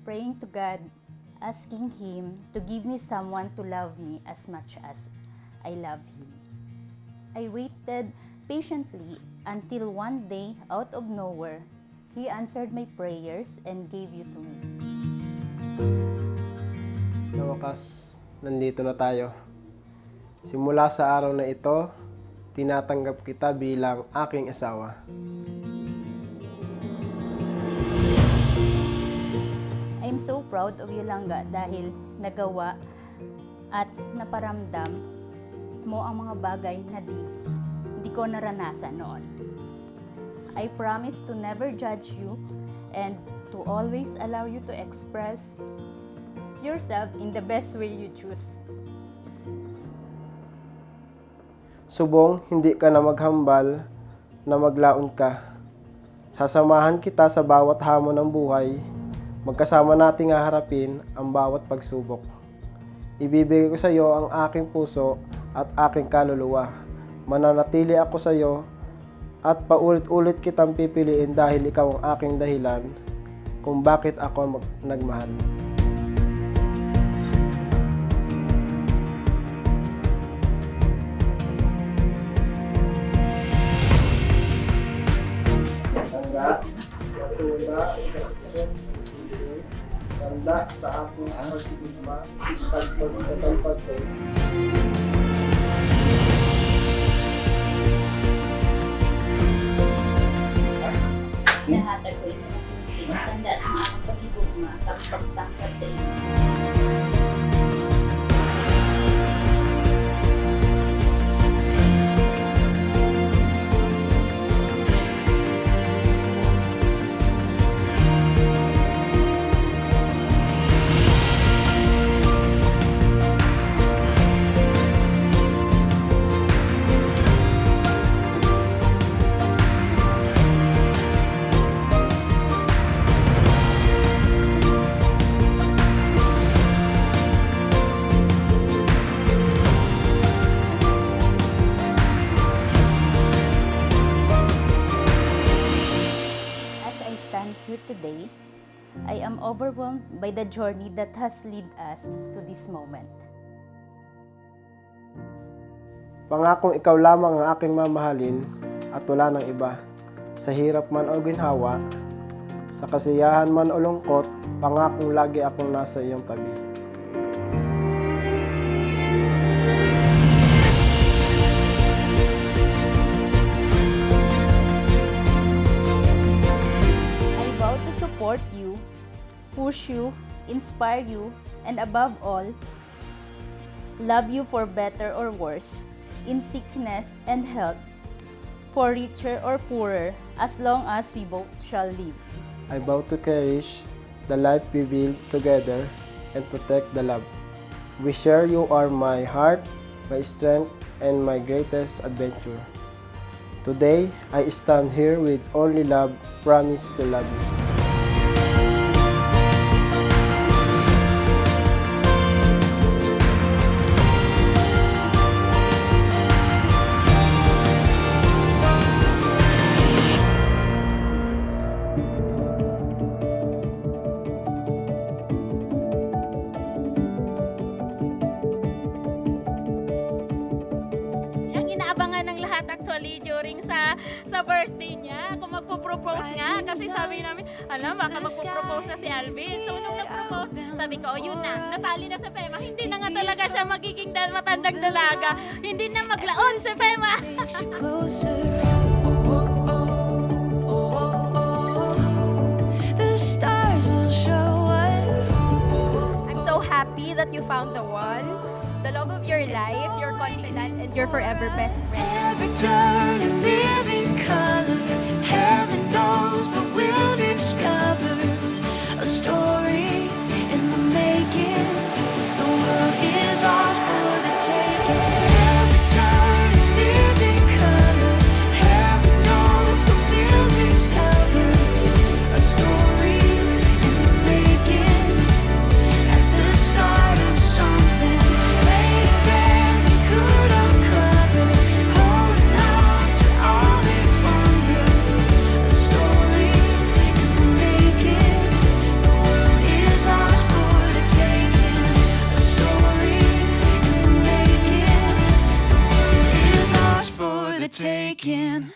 praying to God, asking Him to give me someone to love me as much as I love Him. I waited patiently until one day, out of nowhere, He answered my prayers and gave you to me. Sa wakas, nandito na tayo. Simula sa araw na ito, tinatanggap kita bilang aking asawa. I'm so proud of you, Langga, dahil nagawa at naparamdam mo ang mga bagay na di ko naranasan noon. I promise to never judge you and to always allow you to express yourself in the best way you choose. Subong, hindi ka na maghambal na maglaon ka. Sasamahan kita sa bawat hamon ng buhay. Magkasama nating haharapin ang bawat pagsubok. Ibibigay ko sa iyo ang aking puso at aking kaluluwa. Mananatili ako sa iyo at paulit-ulit kitang pipiliin dahil ikaw ang aking dahilan kung bakit ako nagmahal. Tanda, matuna, ikasusun, sisi, tanda sa aking pagtitugma, pagpagtatalpad sa iyo. Nahatag ko ito na sinisig, tanda sa mga pagkikugma, pagpagtangkad sa iyo. Here today, I am overwhelmed by the journey that has led us to this moment. Pangakong ikaw lamang ang aking mamahalin at wala ng iba. Sa hirap man o ginhawa, sa kasiyahan man o lungkot, pangakong lagi akong nasa iyong tabi. Support you, push you, inspire you, and above all, love you for better or worse, in sickness and health, for richer or poorer, as long as we both shall live. I vow to cherish the life we build together and protect the love. We share, you are my heart, my strength, and my greatest adventure. Today, I stand here with only love, promise to love you. Actually, during sa birthday niya, kung magpo-propose nga, kasi sabi namin, alam, baka magpo-propose na si Alvin. So, nung nag-propose, sabi ko, yun na, natali na sa Pema. Hindi na nga talaga siya magiging matandang dalaga. Hindi na maglaon si Pema. I'm so happy that you found the one. The love of your life, your confidant, and your forever best friend. Every turn a living color, heaven knows what we'll discover. A story in the making, the world is ours for the taking. Every turn a living color, heaven knows what we'll discover. A story in the making, at the start of something. Holding on to all this wonder, a story in the making. again.